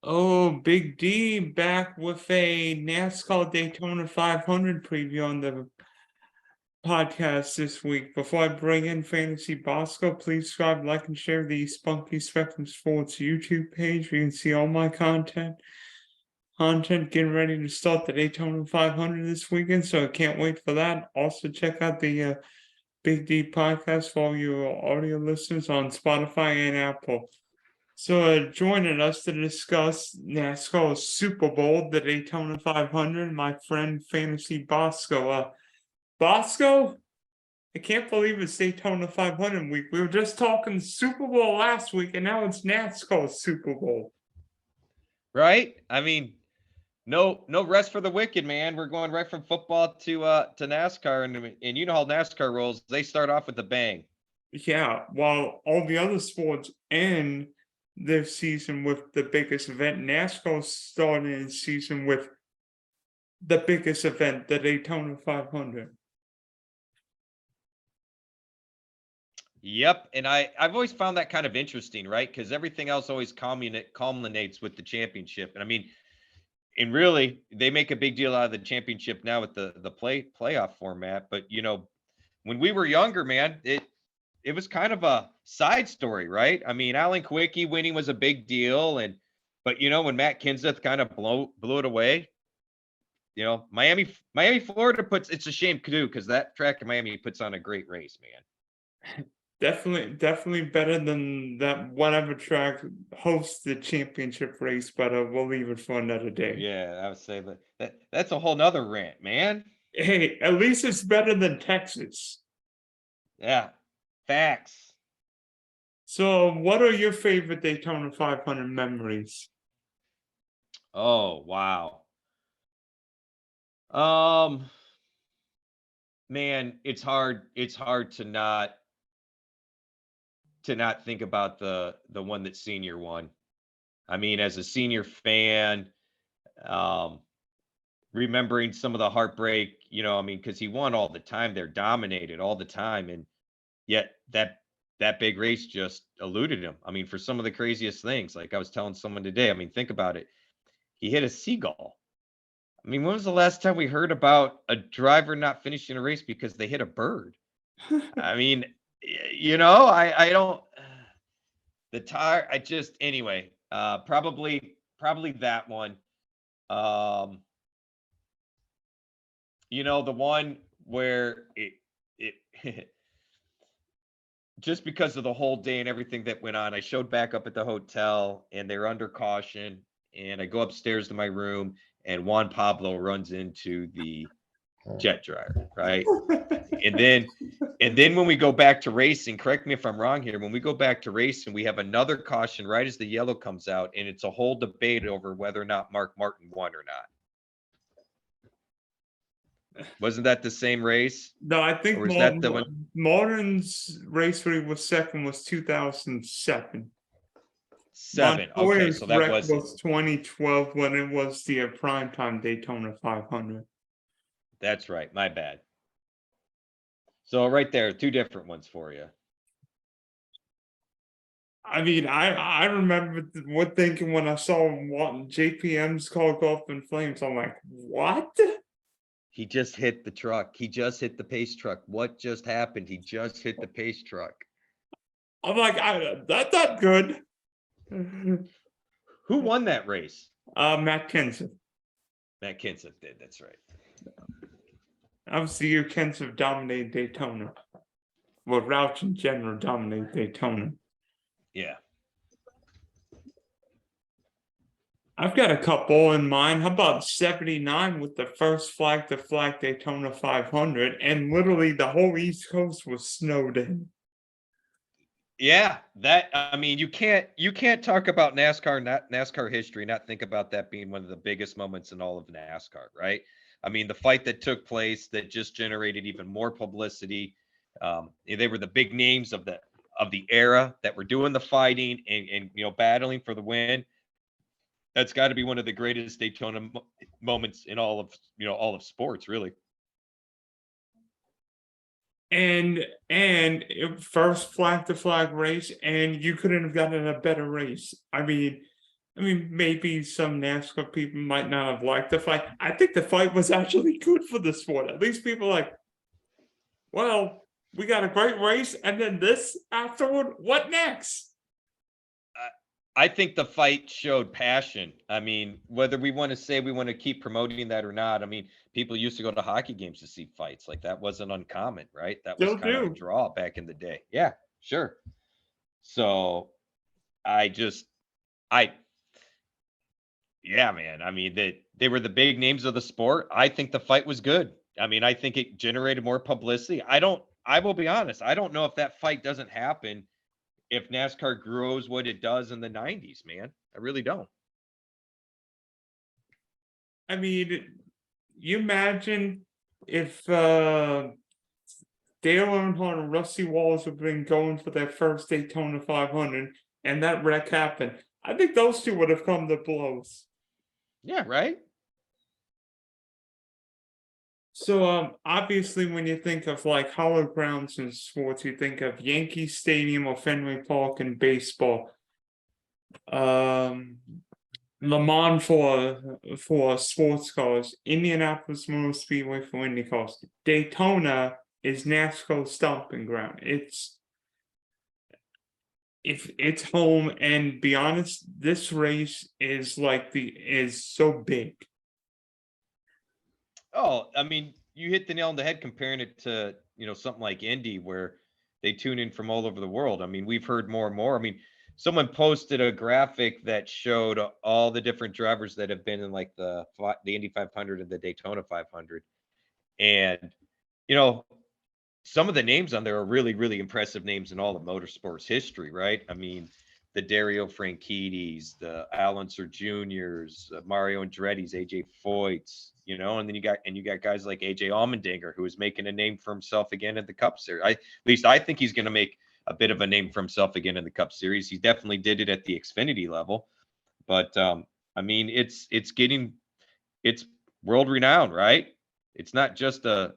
Oh, Big D back with a NASCAR Daytona 500 preview on the podcast this week. Before I bring in Fantasy Bosco, please subscribe, like, and share the Spunky Spectrum Sports YouTube page where you can see all my content. Getting ready to start the Daytona 500 this weekend, so I can't wait for that. Also, check out the Big D podcast for all your audio listeners on Spotify and Apple. So, joining us to discuss NASCAR's Super Bowl, the Daytona 500, my friend Fantasy Bosco. Bosco, I can't believe it's Daytona 500 week. We were just talking Super Bowl last week, and now it's NASCAR's Super Bowl. Right? I mean, no rest for the wicked, man. We're going right from football to NASCAR, and you know how NASCAR rolls. They start off with a bang. Yeah, while all the other sports end their season with the biggest event, NASCAR started its season with the biggest event, the Daytona 500. Yep, and I've always found that kind of interesting, right? Because everything else always culminates with the championship, and I mean, and really, they make a big deal out of the championship now with the playoff format. But when we were younger, man, it was kind of a side story, right? I mean, Alan Kwiecki winning was a big deal, but when Matt Kenseth kind of blew it away, Miami, Florida it's a shame too because that track in Miami puts on a great race, man. Definitely better than that whatever track hosts the championship race, but we'll leave it for another day. Yeah, I would say that's a whole nother rant, man. Hey, at least it's better than Texas. Yeah, facts. So, what are your favorite Daytona 500 memories? Oh, wow. Man, it's hard to not think about the one that Senior won. I mean, as a Senior fan, remembering some of the heartbreak, I mean, because he won all the time, they're dominated all the time, and yet that big race just eluded him. I mean, for some of the craziest things, like I was telling someone today, I mean, think about it. He hit a seagull. I mean, when was the last time we heard about a driver not finishing a race because they hit a bird? I mean, I don't. The tire. I just anyway. Probably that one. The one where it just because of the whole day and everything that went on, I showed back up at the hotel and they're under caution. And I go upstairs to my room and Juan Pablo runs into the jet dryer, right? and then when we go back to racing, correct me if I'm wrong here, when we go back to racing, we have another caution right as the yellow comes out, and it's a whole debate over whether or not Mark Martin won or not. Wasn't that the same race? No, I think Martin's race where he was second was 2007. Okay, so that was 2012 when it was the primetime Daytona 500. That's right. My bad. So right there, two different ones for you. I mean, I remember thinking when I saw JPM's car go up in flames. I'm like, what? He just hit the truck. He just hit the pace truck. What just happened? He just hit the pace truck. I'm like, that's not good. Who won that race? Matt Kenseth. Matt Kenseth did. That's right. Obviously, you Kenseth dominated Daytona. Well, Roush in general dominated Daytona. Yeah. I've got a couple in mind. How about 79 with the first flag to flag Daytona 500, and literally the whole East Coast was snowed in. Yeah, I mean, you can't talk about NASCAR history, not think about that being one of the biggest moments in all of NASCAR, right? I mean, the fight that took place that just generated even more publicity. They were the big names of the era that were doing the fighting and battling for the win. That's got to be one of the greatest Daytona moments in all of sports, really. And first flag to flag race, and you couldn't have gotten a better race. I mean, I mean, maybe some NASCAR people might not have liked the fight. I think the fight was actually good for the sport. At least people are like, well, we got a great race, and then this afterward. What next? I think the fight showed passion. I mean, whether we want to say we want to keep promoting that or not, I mean, people used to go to hockey games to see fights. Like that wasn't uncommon, right? That was Still kind of a do. draw back in the day. Yeah, sure. So I just, I, yeah, man. I mean, they were the big names of the sport. I think the fight was good. I mean, I think it generated more publicity. I will be honest. I don't know if that fight doesn't happen if NASCAR grows what it does in the 90s, man. I really don't. I mean, you imagine if Dale Earnhardt and Rusty Wallace have been going for their first Daytona 500, and that wreck happened. I think those two would have come to blows. Yeah, right? So, obviously, when you think of like hollow grounds in sports, you think of Yankee Stadium or Fenway Park in baseball. Le Mans for sports cars, Indianapolis Motor Speedway for Indy cars. Daytona is NASCAR's stomping ground. It's if it's home, and be honest, this race is is so big. Oh, I mean, you hit the nail on the head comparing it to, something like Indy where they tune in from all over the world. I mean, we've heard more and more. I mean, someone posted a graphic that showed all the different drivers that have been in like the Indy 500 and the Daytona 500. And, you know, some of the names on there are really, really impressive names in all of motorsports history, right? I mean, the Dario Franchittis, the Al Unser Juniors, Mario Andretti's, AJ Foyt's, and then you got guys like AJ Allmendinger, who is making a name for himself again in the Cup Series. At least I think he's going to make a bit of a name for himself again in the Cup Series. He definitely did it at the Xfinity level, but I mean, it's world renowned, right? It's not just a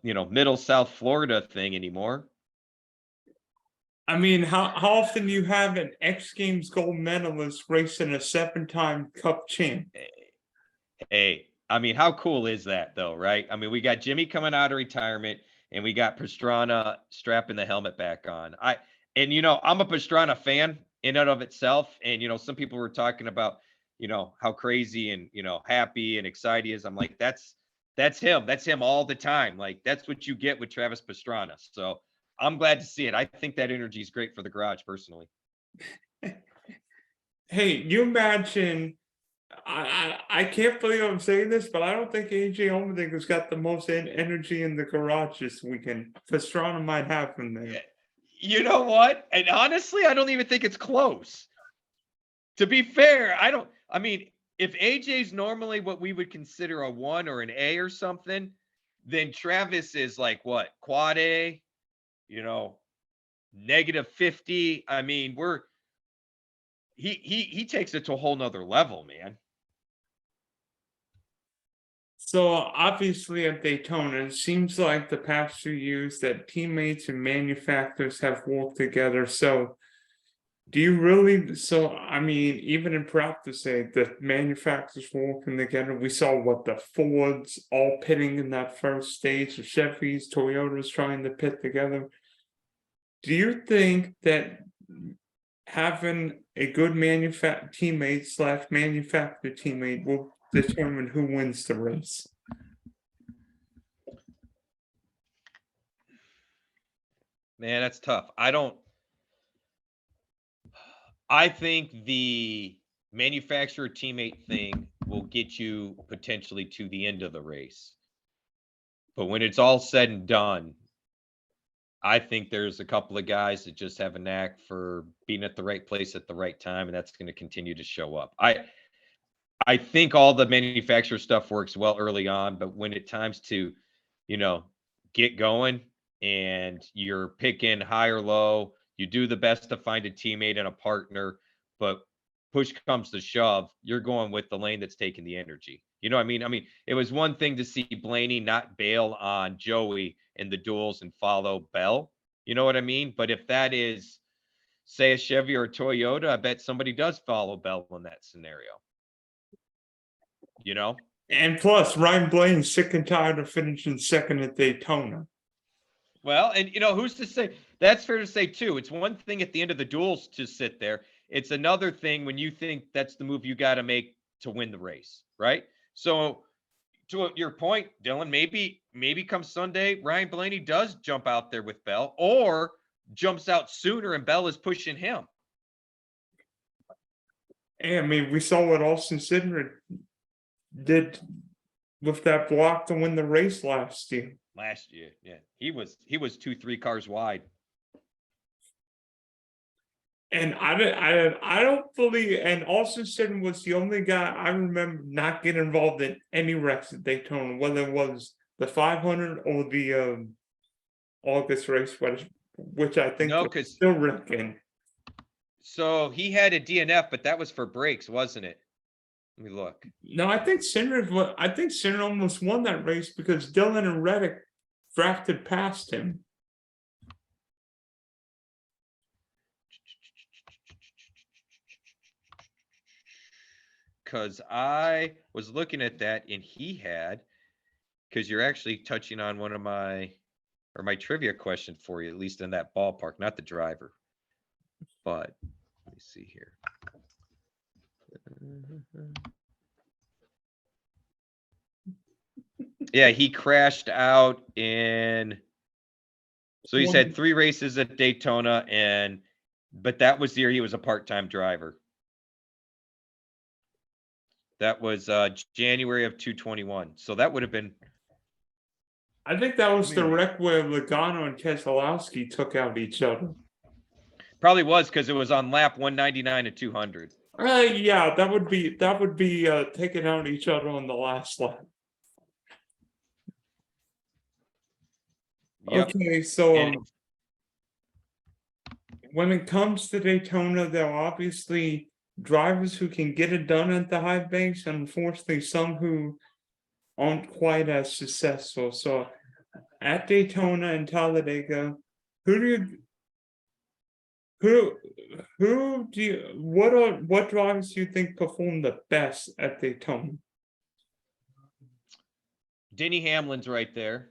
middle South Florida thing anymore. I mean, how often do you have an X Games gold medalist racing a 7-time Cup champ? Hey, I mean, how cool is that though, right? I mean, we got Jimmy coming out of retirement and we got Pastrana strapping the helmet back on. I'm a Pastrana fan in and of itself. And, some people were talking about, how crazy and, happy and excited he is. I'm like, that's him. That's him all the time. Like, that's what you get with Travis Pastrana. So I'm glad to see it. I think that energy is great for the garage personally. Hey, you imagine. I can't believe I'm saying this, but I don't think AJ Allmendinger's got the most energy in the garage this weekend. Pastrana might have him there. You know what? And honestly, I don't even think it's close. To be fair, I mean, if AJ's normally what we would consider a 1 or an A or something, then Travis is like what? Quad A, -50. I mean, he takes it to a whole nother level, man. So obviously at Daytona, it seems like the past few years that teammates and manufacturers have worked together. So do you really? So I mean, even in practice, the manufacturers working together. We saw what the Fords all pitting in that first stage, the Chevys, Toyotas trying to pit together. Do you think that having a good teammate / manufacturer teammate will determine who wins the race? Man, that's tough. I think the manufacturer teammate thing will get you potentially to the end of the race. But when it's all said and done, I think there's a couple of guys that just have a knack for being at the right place at the right time, and that's going to continue to show up. I think all the manufacturer stuff works well early on, but when it times to, get going and you're picking high or low, you do the best to find a teammate and a partner, but push comes to shove, you're going with the lane that's taking the energy. You know what I mean? I mean, it was one thing to see Blaney not bail on Joey in the duels and follow Bell. You know what I mean? But if that is say a Chevy or a Toyota, I bet somebody does follow Bell in that scenario. You know? And plus, Ryan Blaney's sick and tired of finishing second at Daytona. Well, and who's to say? That's fair to say too. It's one thing at the end of the duels to sit there. It's another thing when you think that's the move you got to make to win the race, right? So, to your point, Dylan, maybe come Sunday, Ryan Blaney does jump out there with Bell, or jumps out sooner and Bell is pushing him. And I mean, we saw what Austin Cindric did with that block to win the race last year. Yeah, he was 2-3 cars wide. And I don't believe, and Austin Cindric was the only guy I remember not getting involved in any wrecks at Daytona, whether it was the 500 or the August race, which I think No, was 'cause still wrecking. so he had a DNF, but that was for brakes, wasn't it? Let me look. No, I think Cindric almost won that race because Dillon and Reddick drafted past him. Because I was looking at that and he had, because you're actually touching on one of my trivia question for you, at least in that ballpark, not the driver. But let me see here. Yeah, he crashed out in. So he's had 3 races at Daytona, but that was the year he was a part-time driver. That was January of 2021. So that would have been. I think that was the wreck where Logano and Keselowski took out each other. Probably was because it was on lap 199 and 200. Yeah, that would be taking out each other on the last lap. Yep. Okay, so when it comes to Daytona, there are obviously drivers who can get it done at the high banks, and unfortunately some who aren't quite as successful. So at Daytona and Talladega, what drivers do you think perform the best at Daytona? Denny Hamlin's right there.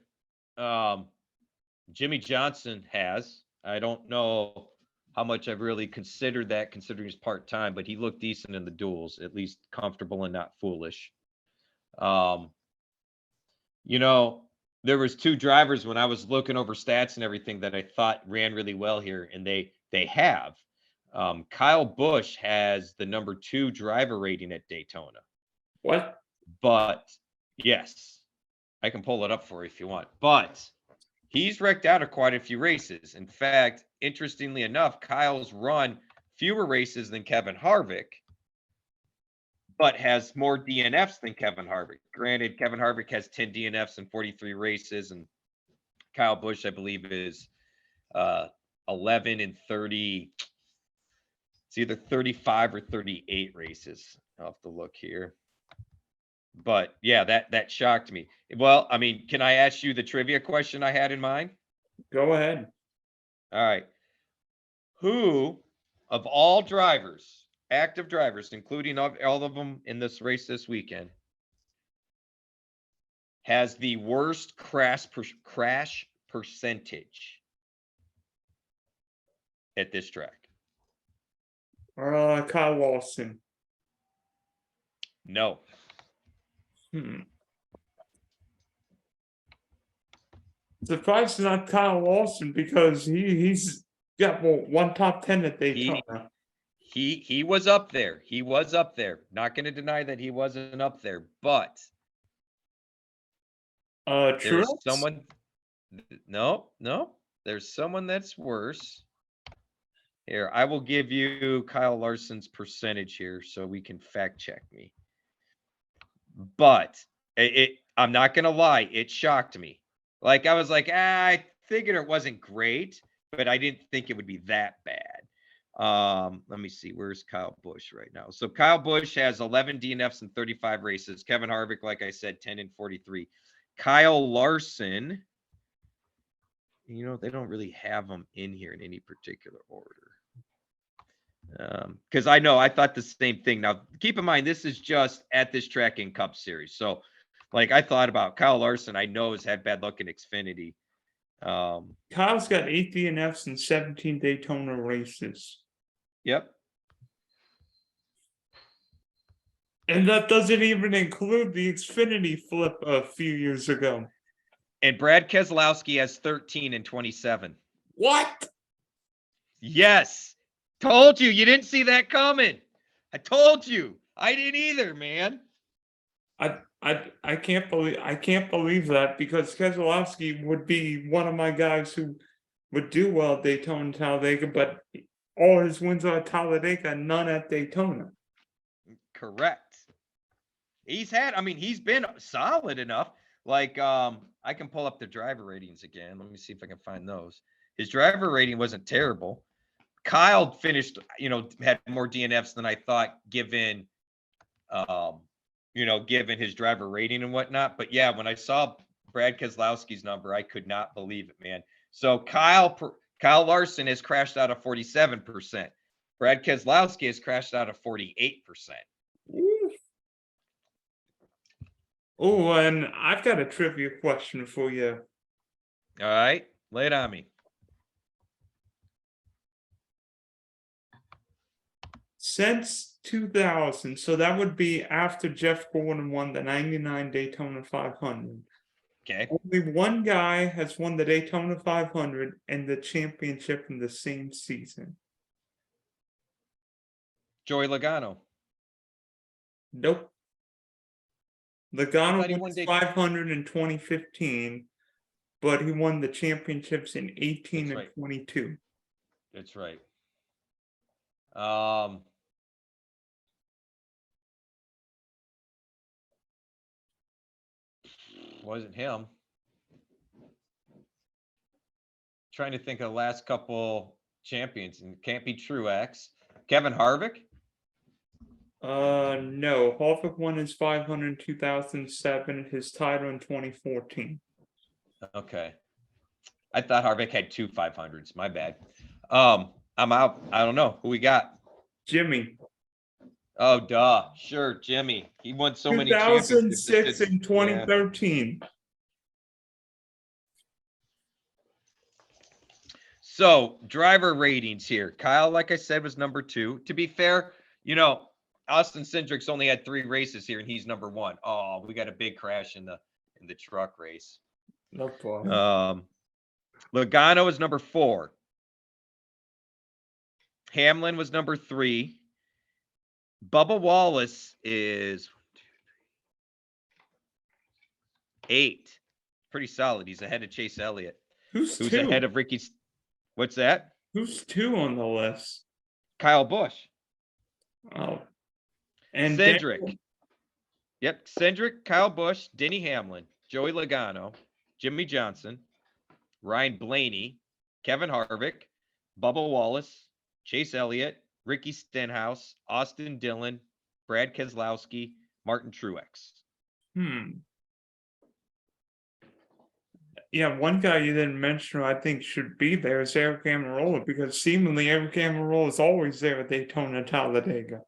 Jimmy Johnson has. I don't know how much I've really considered that, considering he's part-time, but he looked decent in the duels, at least comfortable and not foolish. There was 2 drivers when I was looking over stats and everything that I thought ran really well here, and they have. Kyle Busch has the number 2 driver rating at Daytona. What? But yes, I can pull it up for you if you want. But he's wrecked out of quite a few races. In fact, interestingly enough, Kyle's run fewer races than Kevin Harvick, but has more DNFs than Kevin Harvick. Granted, Kevin Harvick has 10 DNFs in 43 races, and Kyle Busch, I believe, is 11 and 30. It's either 35 or 38 races. I'll have to look here. But yeah, that shocked me. Well, I mean, can I ask you the trivia question I had in mind? Go ahead. All right. Who of all drivers, active drivers, including all of them in this race this weekend, has the worst crash percentage at this track? Kyle Lawson. No. Surprised not Kyle Lawson because he's got one top 10 at Daytona. He was up there. He was up there. Not going to deny that he wasn't up there, but there's someone. No. There's someone that's worse. Here, I will give you Kyle Larson's percentage here so we can fact check me. But I'm not going to lie, it shocked me. Like, I was like, I figured it wasn't great, but I didn't think it would be that bad. Let me see. Where's Kyle Busch right now? So Kyle Busch has 11 DNFs in 35 races. Kevin Harvick, like I said, 10 and 43. Kyle Larson, they don't really have them in here in any particular order. Because I thought the same thing. Now, keep in mind, this is just at this track in Cup Series. So, like, I thought about Kyle Larson. I know has had bad luck in Xfinity. Kyle's got 8 DNFs and 17 Daytona races. Yep. And that doesn't even include the Xfinity flip a few years ago. And Brad Keselowski has 13 and 27. What? Yes. Told you. You didn't see that coming. I told you. I didn't either, man. I can't believe that, because Keselowski would be one of my guys who would do well at Daytona and Talladega, but all his wins are at Talladega, none at Daytona. Correct. He's been solid enough. Like, I can pull up the driver ratings again. Let me see if I can find those. His driver rating wasn't terrible. Kyle finished, had more DNFs than I thought, given his driver rating and whatnot. But yeah, when I saw Brad Keselowski's number, I could not believe it, man. So Kyle Larson has crashed out of 47%. Brad Keselowski has crashed out of 48%. Oh, and I've got a trivia question for you. All right, lay it on me. Since 2000, so that would be after Jeff Gordon won the 99 Daytona 500. Okay. Only one guy has won the Daytona 500 and the championship in the same season. Joey Logano. Nope. Logano he won won his 500 in 2015, but he won the championships in 18 and 22. That's right. Wasn't him. Trying to think of the last couple champions, and it can't be Truex. Kevin Harvick? No. Harvick won his 500 in 2007, his title in 2014. Okay. I thought Harvick had 2 500s. My bad. I'm out. I don't know. Who we got? Jimmy. Oh, duh. Sure, Jimmy. He won so many championships. 2006 and 2013. Yeah. So, driver ratings here. Kyle, like I said, was number 2. To be fair, Austin Cindric's only had 3 races here, and he's number 1. Oh, we got a big crash in the truck race. No problem. Logano is number 4. Hamlin was number 3. Bubba Wallace is 8. Pretty solid. He's ahead of Chase Elliott. Who's two? Ahead of Ricky? What's that? Who's 2 on the list? Kyle Busch. Oh. And Cindric. Yep. Cindric, Kyle Busch, Denny Hamlin, Joey Logano, Jimmy Johnson, Ryan Blaney, Kevin Harvick, Bubba Wallace, Chase Elliott, Ricky Stenhouse, Austin Dillon, Brad Keselowski, Martin Truex. Yeah, one guy you didn't mention who I think should be there is Eric Almirola, because seemingly Eric Almirola is always there at Daytona Talladega.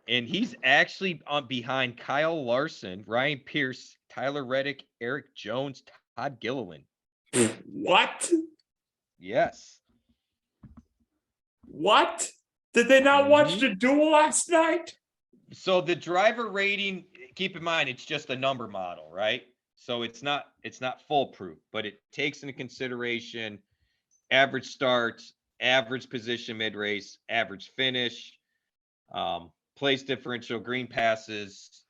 And he's actually behind Kyle Larson, Ryan Pierce, Tyler Reddick, Eric Jones, Todd Gilliland. What? Yes. What? Did they not watch the duel last night? So the driver rating, keep in mind, it's just a number model, right? So it's not foolproof, but it takes into consideration average starts, average position mid-race, average finish, place differential, green passes,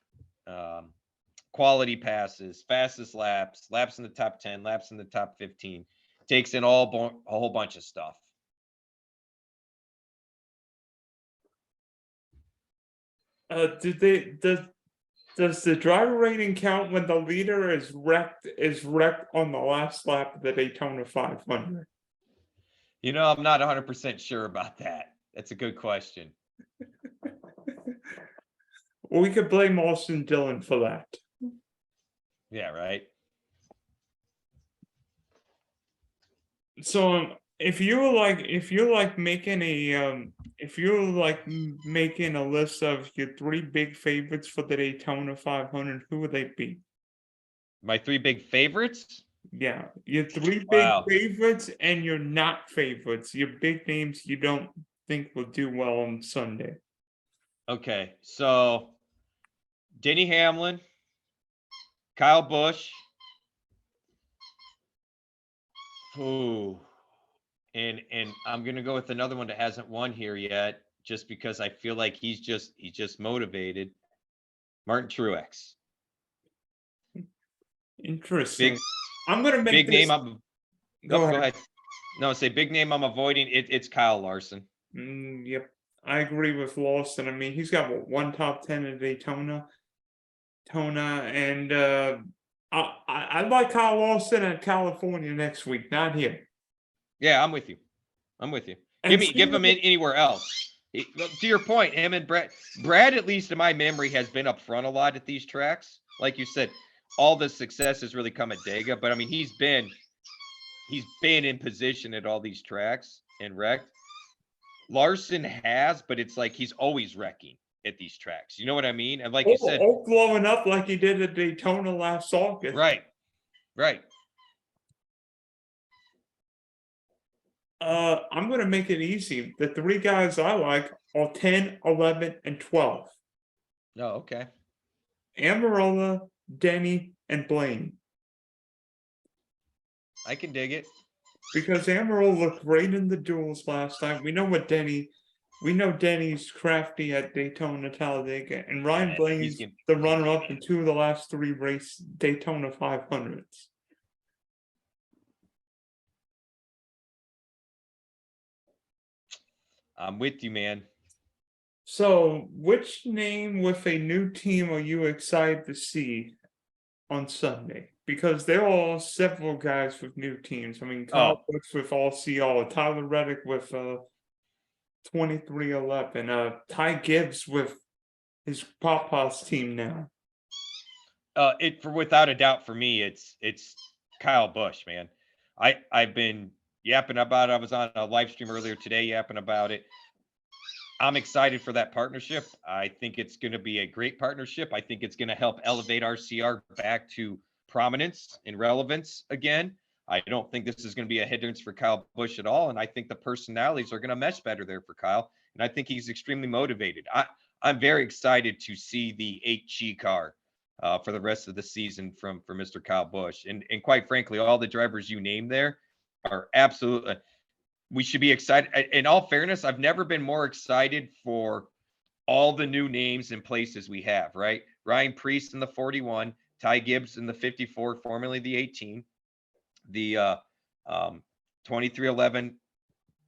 quality passes, fastest laps, laps in the top 10, laps in the top 15. Takes in a whole bunch of stuff. Does the driver rating count when the leader is wrecked on the last lap of the Daytona 500? I'm not 100% sure about that. That's a good question. Well, we could blame Austin Dillon for that. Yeah, right. So if you're like making if you're like making a list of your 3 big favorites for the Daytona 500, who would they be? My 3 big favorites? Yeah, your 3 big Wow. favorites and your not favorites, your big names you don't think will do well on Sunday. Okay, so Denny Hamlin, Kyle Busch. Ooh. And I'm gonna go with another one that hasn't won here yet, just because I feel like he's just motivated. Martin Truex. Interesting. Big I'm gonna make big name. this. Go Go ahead. ahead. No, say big name I'm avoiding. It's Kyle Larson. Yep, I agree with Lawson. I mean, he's got what, 1 top 10 at Daytona, and I like Kyle Lawson at California next week, not here. Yeah, I'm with you. I'm with you. And Give him anywhere else. To your point, him and Brad, at least in my memory, has been up front a lot at these tracks. Like you said, all the success has really come at Dega, but I mean, he's been in position at all these tracks and wrecked. Larson has, but it's like he's always wrecking at these tracks. You know what I mean? And like you said, blowing up like he did at Daytona last August. right. I'm gonna make it easy. The 3 guys I like are 10, 11, and 12. No, okay. Amarola, Denny, and Blaine. I can dig it. Because Amarola looked great in the duels last time. We know Denny's crafty at Daytona Talladega, and Ryan Blaney's the runner-up in 2 of the last 3 race Daytona 500s. I'm with you, man. So, which name with a new team are you excited to see on Sunday? Because there are several guys with new teams. I mean, Kyle Busch with All CR, Tyler Reddick with 2311, Ty Gibbs with his Papa's team now. Without a doubt for me, it's Kyle Busch, man. I've been yapping about it. I was on a live stream earlier today yapping about it. I'm excited for that partnership. I think it's going to be a great partnership. I think it's going to help elevate RCR back to prominence and relevance again. I don't think this is going to be a hindrance for Kyle Busch at all. And I think the personalities are going to mesh better there for Kyle. And I think he's extremely motivated. I'm very excited to see the 8G car for the rest of the season from Mr. Kyle Busch. And quite frankly, all the drivers you named there are absolutely, we should be excited. In all fairness, I've never been more excited for all the new names and places we have, right? Ryan Preece in the 41, Ty Gibbs in the 54, formerly the 18, the 2311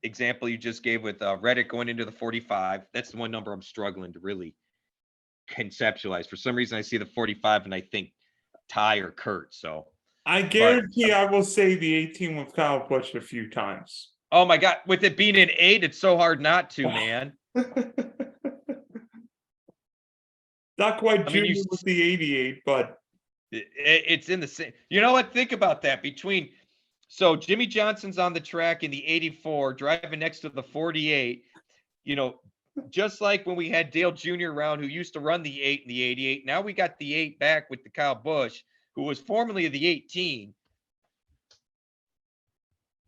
example you just gave with Reddick going into the 45. That's the one number I'm struggling to really conceptualize. For some reason, I see the 45 and I think Ty or Kurt. So I guarantee I will say the 18 with Kyle Busch a few times. Oh my God, with it being an 8, it's so hard not to, man. Not quite junior with the 88, but it's in the same. You know what? Think about that. So Jimmy Johnson's on the track in the 84, driving next to the 48. You know, just like when we had Dale Jr. around, who used to run the 8 and the 88. Now we got the 8 back with the Kyle Busch, who was formerly the 18.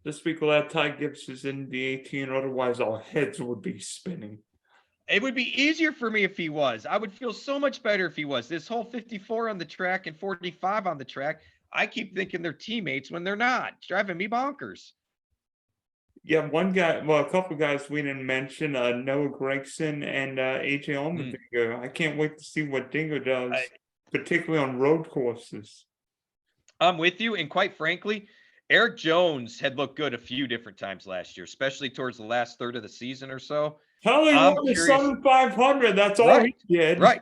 Just be glad Ty Gibbs is in the 18, otherwise our heads would be spinning. It would be easier for me if he was. I would feel so much better if he was. This whole 54 on the track and 45 on the track, I keep thinking they're teammates when they're not. It's driving me bonkers. Yeah, a couple guys we didn't mention, Noah Gregson and AJ Allmendinger. I can't wait to see what Dinger does, particularly on road courses. I'm with you, and quite frankly, Eric Jones had looked good a few different times last year, especially towards the last third of the season or so. Hell, he won the Southern 500. That's all he did. Right.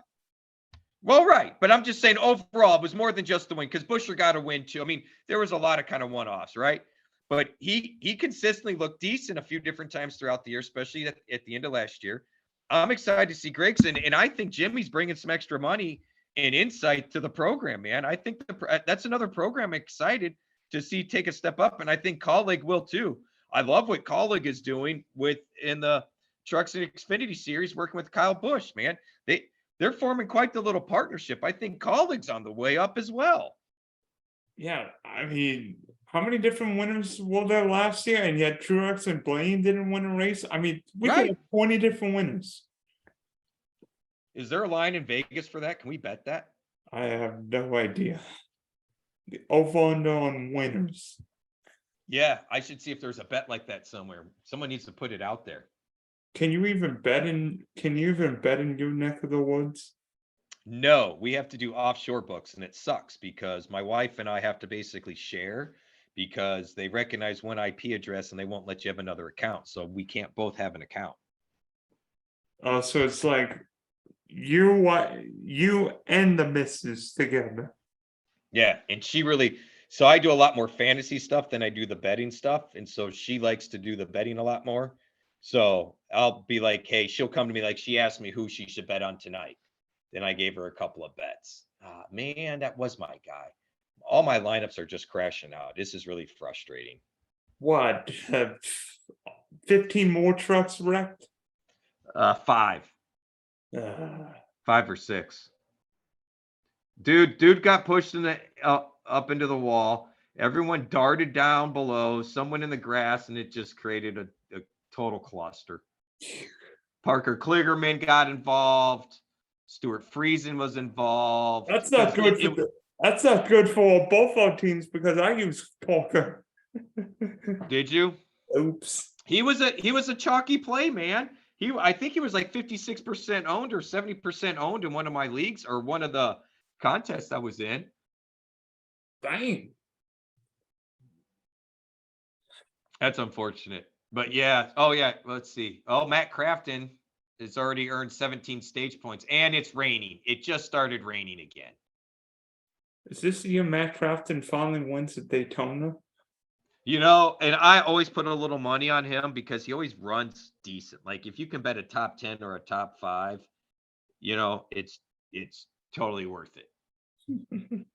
Well, right. But I'm just saying overall, it was more than just the win because Buescher got a win too. I mean, there was a lot of kind of one-offs, right? But he consistently looked decent a few different times throughout the year, especially at the end of last year. I'm excited to see Gregson, and I think Jimmy's bringing some extra money and insight to the program, man. I think that's another program I'm excited to see take a step up, and I think Colleague will too. I love what Colleague is doing in the Trucks and Xfinity Series working with Kyle Busch, man. They're forming quite the little partnership. I think Colleague's on the way up as well. Yeah, I mean, how many different winners were there last year? And yet Truex and Blaine didn't win a race. I mean, we could Right. have 20 different winners. Is there a line in Vegas for that? Can we bet that? I have no idea. The over-under on winners. Yeah, I should see if there's a bet like that somewhere. Someone needs to put it out there. Can you even bet in your neck of the woods? No, we have to do offshore books, and it sucks because my wife and I have to basically share because they recognize one IP address and they won't let you have another account. So we can't both have an account. So it's like you and the missus together. Yeah, and so I do a lot more fantasy stuff than I do the betting stuff, and so she likes to do the betting a lot more. So I'll be like, hey, she'll come to me like she asked me who she should bet on tonight. Then I gave her a couple of bets. Man, that was my guy. All my lineups are just crashing out. This is really frustrating. What? 15 more trucks wrecked? 5 Uh, or 6. Dude got pushed up into the wall. Everyone darted down below, someone in the grass, and it just created a total cluster. Parker Kligerman got involved. Stuart Friesen was involved. that's not good. That's not good for both our teams because I use Parker. Did you? Oops. He was a chalky play, man. I think he was like 56% owned or 70% owned in one of my leagues or one of the contests I was in. Dang. That's unfortunate. But yeah. Oh yeah. Let's see. Oh, Matt Crafton has already earned 17 stage points, and it's raining. It just started raining again. Is this the year Matt Crafton finally wins at Daytona? And I always put a little money on him because he always runs decent. Like if you can bet a top 10 or a top 5, it's totally worth it. Okay.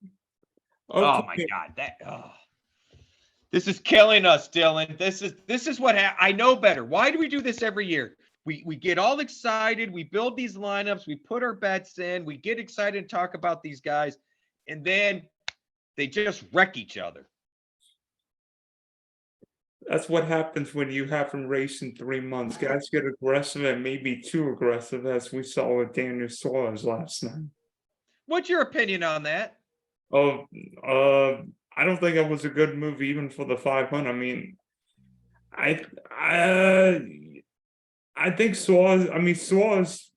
Oh my God. This is killing us, Dylan. This is what I know better. Why do we do this every year? We get all excited. We build these lineups. We put our bets in. We get excited and talk about these guys. And then they just wreck each other. That's what happens when you haven't raced in 3 months. Guys get aggressive and maybe too aggressive, as we saw with Daniel Suarez last night. What's your opinion on that? Oh, I don't think it was a good move even for the 500. I mean, I think Suarez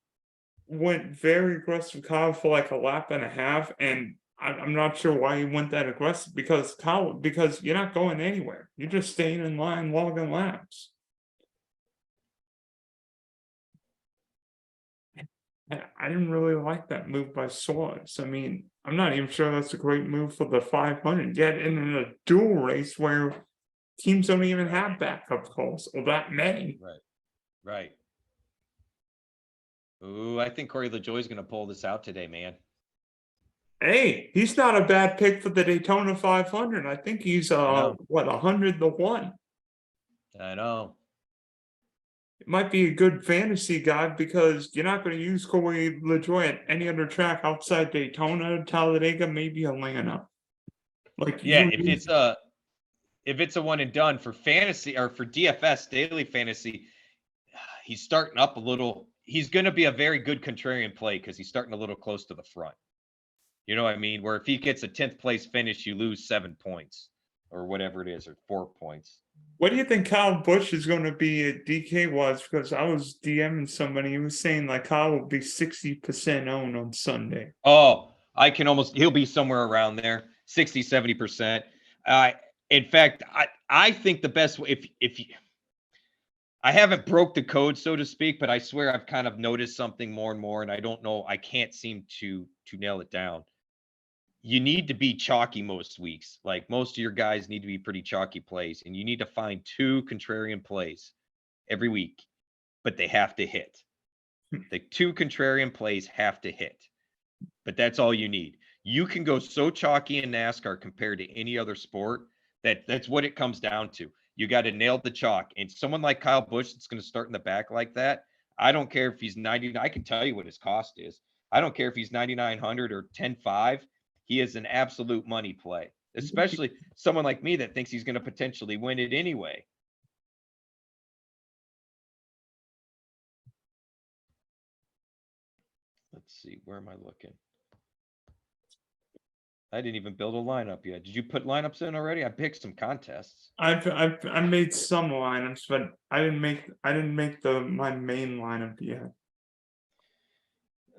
went very aggressive Kyle for like a lap and a half, and I'm not sure why he went that aggressive because you're not going anywhere. You're just staying in line logging laps. I didn't really like that move by Suarez. I mean, I'm not even sure that's a great move for the 500. Yet in a dual race where teams don't even have backup calls or that many. Right. Ooh, I think Corey LaJoie's going to pull this out today, man. Hey, he's not a bad pick for the Daytona 500. I think he's 100 to 1. I know. It might be a good fantasy guy because you're not going to use Corey LaJoie at any other track outside Daytona, Talladega, maybe Atlanta. If it's a one and done for fantasy or for DFS daily fantasy, he's starting up a little. He's going to be a very good contrarian play because he's starting a little close to the front. You know what I mean? Where if he gets a 10th place finish, you lose 7 points or whatever it is, or 4 points. What do you think Kyle Busch is going to be at DK was? Because I was DMing somebody who was saying like Kyle will be 60% owned on Sunday. Oh, he'll be somewhere around there, 60, 70%. In fact, I think the best way, if you, I haven't broke the code, so to speak, but I swear I've kind of noticed something more and more, and I don't know, I can't seem to nail it down. You need to be chalky most weeks. Like most of your guys need to be pretty chalky plays, and you need to find 2 contrarian plays every week, but they have to hit. The 2 contrarian plays have to hit, but that's all you need. You can go so chalky in NASCAR compared to any other sport that's what it comes down to. You got to nail the chalk. And someone like Kyle Busch that's going to start in the back like that, I don't care if he's 90. I can tell you what his cost is. I don't care if he's 9,900 or 10.5. He is an absolute money play, especially someone like me that thinks he's going to potentially win it anyway. Let's see. Where am I looking? I didn't even build a lineup yet. Did you put lineups in already? I picked some contests. I made some lineups, but I didn't make my main lineup yet.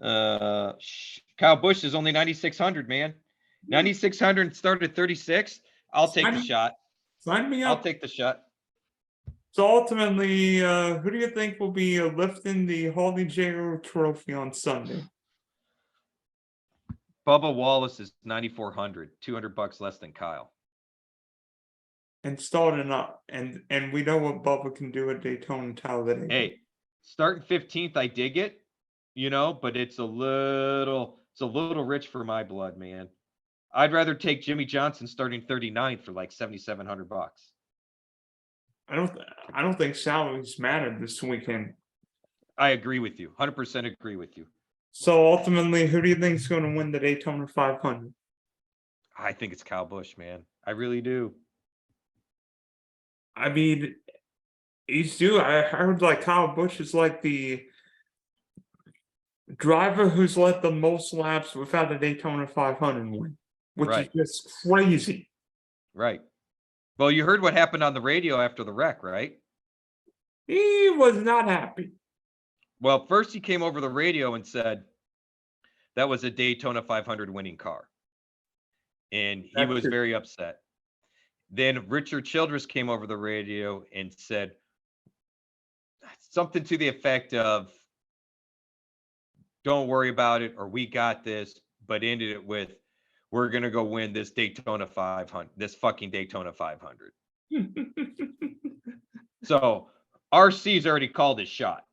Kyle Busch is only 9,600, man. 9,600 started 36. I'll take the shot. Sign me I'll up. take the shot. So ultimately, who do you think will be lifting the Harley J. Trophy on Sunday? Bubba Wallace is 9,400, $200 less than Kyle. And starting up, and we know what Bubba can do at Daytona Talladega. Hey, starting 15th, I dig it, but it's a little rich for my blood, man. I'd rather take Jimmy Johnson starting 39th for like $7,700. I don't think salaries matter this weekend. I agree with you. 100% agree with you. So ultimately, who do you think is going to win the Daytona 500? I think it's Kyle Busch, man. I really do. I mean, he's due. I heard like Kyle Busch is like the driver who's led the most laps without a Daytona 500 win, which Right. is just crazy. Right. Well, you heard what happened on the radio after the wreck, right? He was not happy. Well, first he came over the radio and said that was a Daytona 500 winning car. And he was very upset. Then Richard Childress came over the radio and said something to the effect of, don't worry about it, or we got this, but ended it with, we're going to go win this Daytona 500, this fucking Daytona 500. So RC's already called his shot.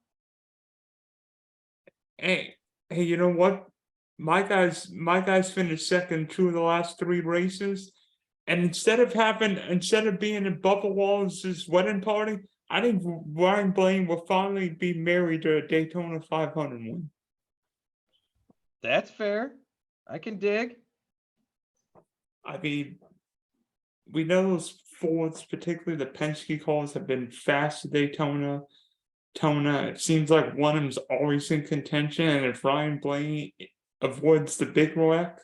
Hey, you know what? My guys finished second 2 of the last 3 races. And instead of being at Bubba Wallace's wedding party, I think Ryan Blaney will finally be married to a Daytona 500 win. That's fair. I can dig. I mean, we know those Fords, particularly the Penske cars, have been fast at Daytona. It seems like one of them's always in contention, and if Ryan Blaney avoids the big wreck,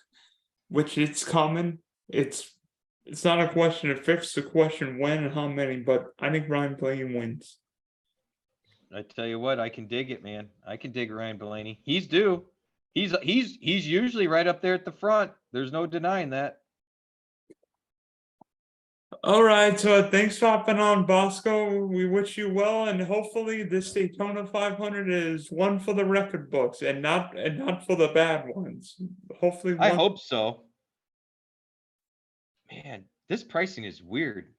which it's coming, it's not a question of if, it's a question when and how many, but I think Ryan Blaney wins. I tell you what, I can dig it, man. I can dig Ryan Blaney. He's due. He's usually right up there at the front. There's no denying that. All right, so thanks for hopping on, Bosco. We wish you well, and hopefully this Daytona 500 is one for the record books and not for the bad ones. Hopefully, I hope so. Man, this pricing is weird.